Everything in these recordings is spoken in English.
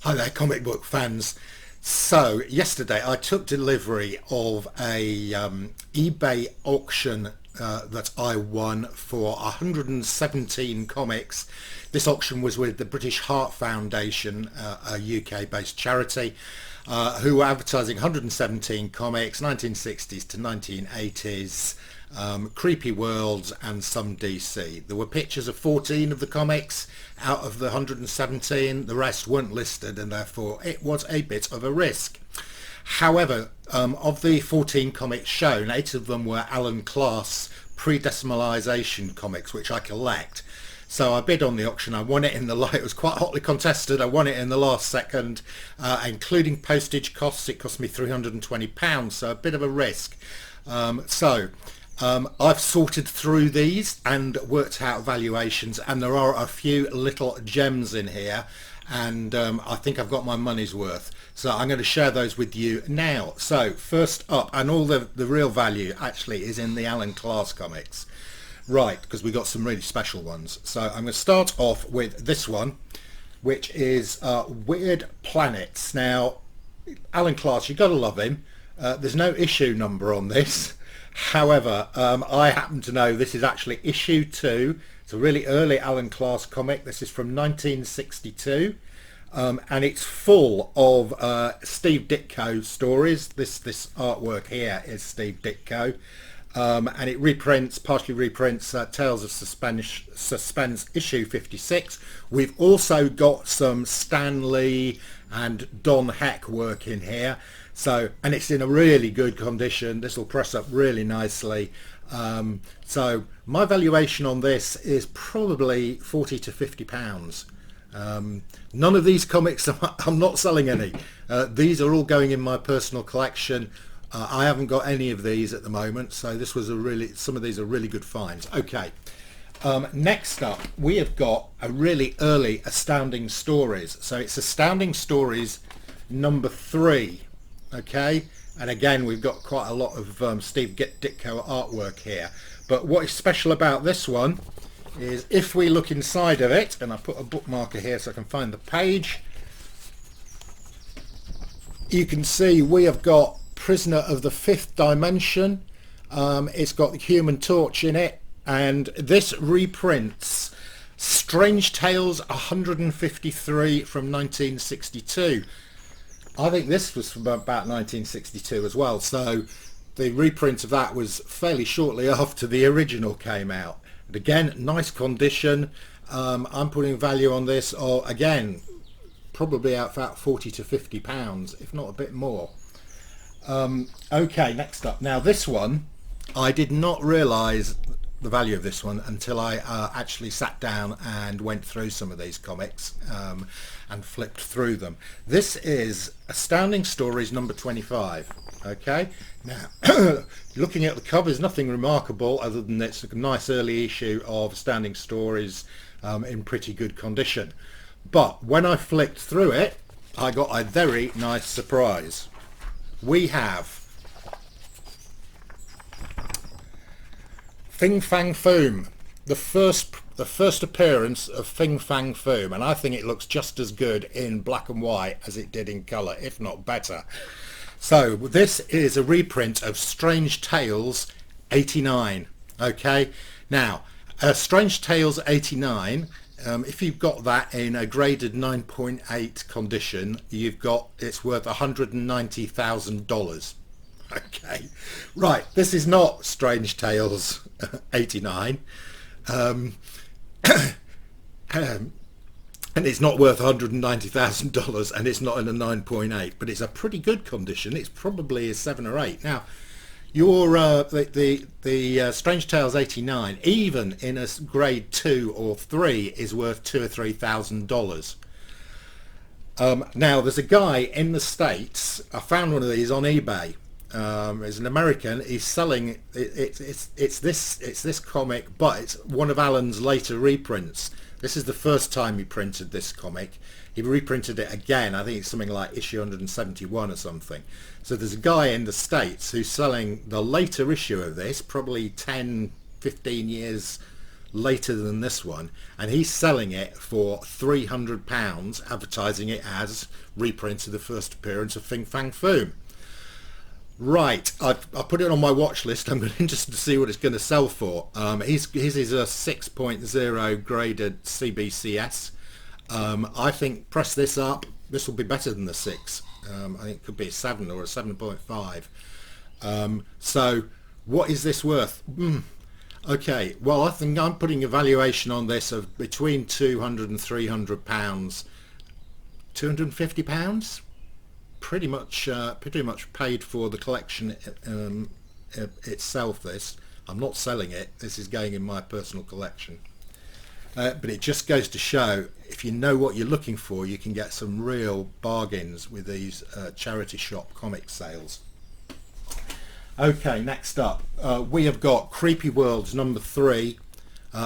Hi there, comic book fans. So yesterday I took delivery of a eBay auction that I won for 117 comics. This auction was with the British Heart Foundation, a UK-based charity, who were advertising 117 comics, 1960s to 1980s, creepy worlds and some DC. There were pictures of 14 of the comics out of the 117. The rest weren't listed, and therefore it was a bit of a risk. However, of the 14 comics shown, 8 of them were Alan Class pre-decimalisation comics, which I collect. So I bid on the auction. I won it in the it was quite hotly contested. I won it in the last second, including postage costs. It cost me £320, so a bit of a risk. I've sorted through these and worked out valuations, and there are a few little gems in here, and I think I've got my money's worth. So I'm going to share those with you now. So first up, and all the real value actually is in the Alan Class comics. Right, because we got some really special ones. So I'm going to start off with this one, which is Weird Planets. Now, Alan Class, you've got to love him. There's no issue number on this. However, I happen to know this is actually issue 2. It's a really early Alan Class comic. This is from 1962. And it's full of Steve Ditko stories. This artwork here is Steve Ditko. And it partially reprints Tales of Suspense issue 56. We've also got some Stan Lee and Don Heck work in here. So, and it's in a really good condition. This will press up really nicely. So my valuation on this is probably 40 to 50 pounds. None of these comics, I'm not selling any. These are all going in my personal collection. I haven't got any of these at the moment, so this was some of these are really good finds. Okay, next up we have got a really early Astounding Stories. So it's Astounding Stories number 3. Okay, and again we've got quite a lot of Steve Ditko artwork here. But what is special about this one is if we look inside of it, and I put a bookmarker here so I can find the page, you can see we have got Prisoner of the Fifth Dimension. It's got the Human Torch in it, and this reprints Strange Tales 153 from 1962. I think this was from about 1962 as well, so the reprint of that was fairly shortly after the original came out. And again, nice condition. I'm putting value on this, or again, probably about 40 to 50 pounds, if not a bit more. Okay, next up. Now this one, I did not realise the value of this one until I actually sat down and went through some of these comics and flipped through them. This is Astounding Stories number 25. Okay, now looking at the cover, there's nothing remarkable other than it's a nice early issue of Astounding Stories in pretty good condition. But when I flicked through it, I got a very nice surprise. We have Fing, Fang, Foom, the first appearance of Fing, Fang, Foom, and I think it looks just as good in black and white as it did in colour, if not better. So this is a reprint of Strange Tales 89. Okay, now Strange Tales 89. If you've got that in a graded 9.8 condition, it's worth $190,000. Okay, right, this is not Strange Tales 89, and it's not worth $190,000, and it's not in a 9.8, but it's a pretty good condition. It's probably a 7 or 8. Now, your the Strange Tales 89, even in a grade 2 or 3, is worth $2,000 or $3,000. Now there's a guy in the States. I found one of these on eBay. He's an American. He's selling it's this comic, but it's one of Alan's later reprints. This is the first time he printed this comic. He reprinted it again. I think it's something like issue 171 or something. So there's a guy in the States who's selling the later issue of this, probably 10, 15 years later than this one, and he's selling it for £300, advertising it as reprint of the first appearance of Fing, Fang, Foom. Right, I put it on my watch list. I'm interested to see what it's going to sell for. His is a 6.0 graded CBCS. I think press this up, this will be better than the 6. I think it could be a 7 or a 7.5. So what is this worth? Okay, well, I think I'm putting a valuation on this of between £200 and £300. £250? Pretty much paid for the collection itself. This, I'm not selling it, this is going in my personal collection. But it just goes to show, if you know what you're looking for, you can get some real bargains with these charity shop comic sales. Okay, next up, we have got Creepy Worlds number 3.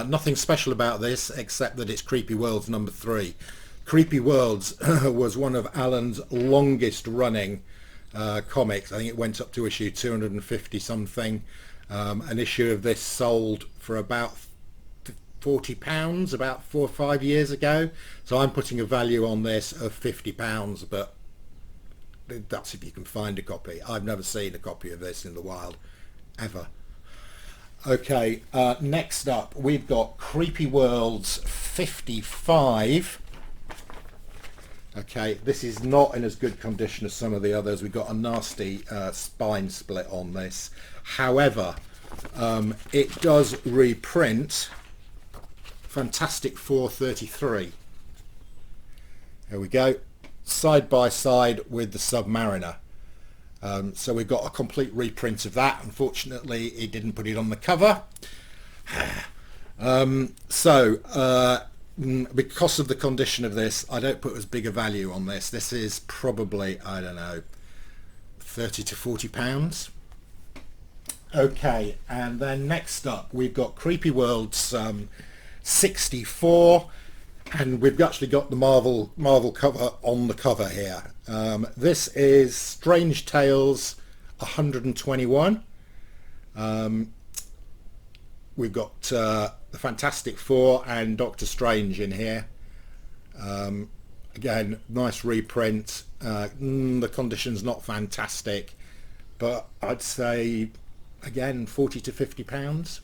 Nothing special about this except that it's Creepy Worlds number 3. Creepy Worlds was one of Alan's longest running comics. I think it went up to issue 250 something. An issue of this sold for about £40 about 4 or 5 years ago. So I'm putting a value on this of £50, but that's if you can find a copy. I've never seen a copy of this in the wild, ever. Okay, next up we've got Creepy Worlds 55. Okay, this is not in as good condition as some of the others. We've got a nasty spine split on this. However, it does reprint Fantastic 433. There we go, side by side with the Submariner. So we've got a complete reprint of that. Unfortunately, he didn't put it on the cover. Because of the condition of this, I don't put as big a value on this. This is probably, I don't know, £30 to £40. Okay, and then next up we've got Creepy Worlds 64, and we've actually got the Marvel cover on the cover here. This is Strange Tales 121. We've got the Fantastic Four and Doctor Strange in here. Again, nice reprint. The condition's not fantastic, but I'd say again £40 to £50.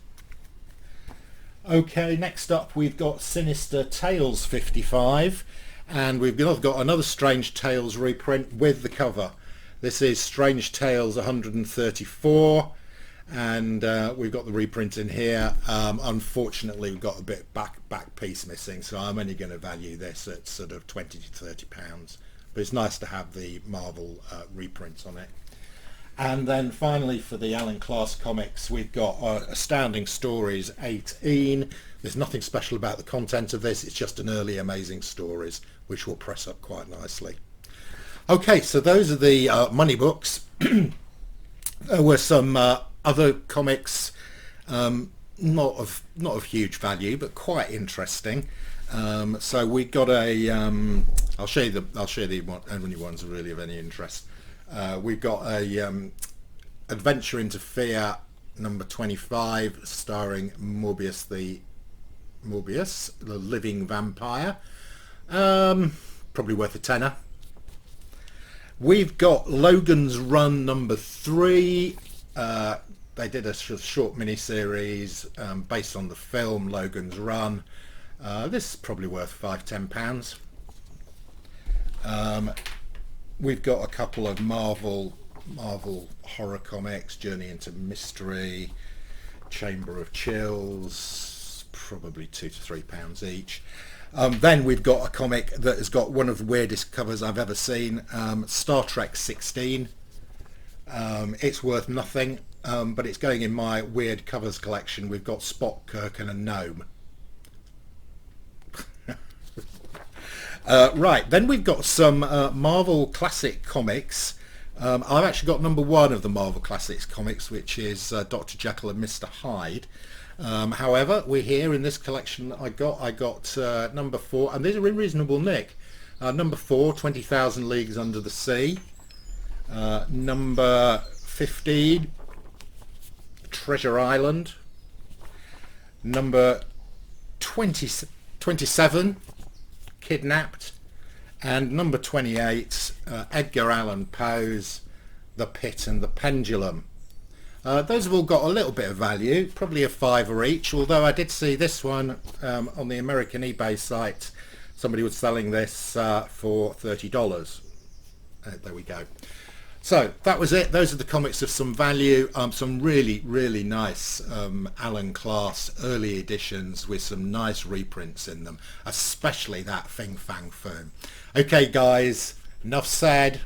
Okay, next up we've got Sinister Tales 55, and we've got another Strange Tales reprint with the cover. This is Strange Tales 134, and we've got the reprint in here. Unfortunately, we've got a bit back piece missing, so I'm only going to value this at sort of £20 to £30, but it's nice to have the Marvel reprints on it. And then finally, for the Alan Class comics, we've got Astounding Stories 18. There's nothing special about the content of this, it's just an early Amazing Stories, which will press up quite nicely. Okay, so those are the money books. There were some other comics, not of huge value, but quite interesting. So we got a I'll show you the only ones are really of any interest. We've got a Adventure into Fear number 25, starring Morbius the living vampire. Probably worth a tenner. We've got Logan's Run number 3. They did a short mini-series based on the film Logan's Run. This is probably worth £5–10. We've got a couple of Marvel horror comics, Journey into Mystery, Chamber of Chills, probably £2 to £3 each. Then we've got a comic that has got one of the weirdest covers I've ever seen, Star Trek 16. It's worth nothing, but it's going in my weird covers collection. We've got Spock, Kirk and a gnome. Right, then we've got some Marvel Classic comics. I've actually got number 1 of the Marvel Classics comics, which is Dr. Jekyll and Mr. Hyde. However, we're here in this collection that I got number 4, and these are in reasonable nick. Number 4, 20,000 Leagues Under the Sea. Number 15, Treasure Island. Number 20, 27, Kidnapped, and number 28, Edgar Allan Poe's The Pit and the Pendulum. Those have all got a little bit of value, probably a fiver each, although I did see this one on the American eBay site. Somebody was selling this for $30. There we go. So that was it. Those are the comics of some value. Some really, really nice Alan Class early editions with some nice reprints in them, especially that Fing, Fang, Foom. Okay guys, enough said.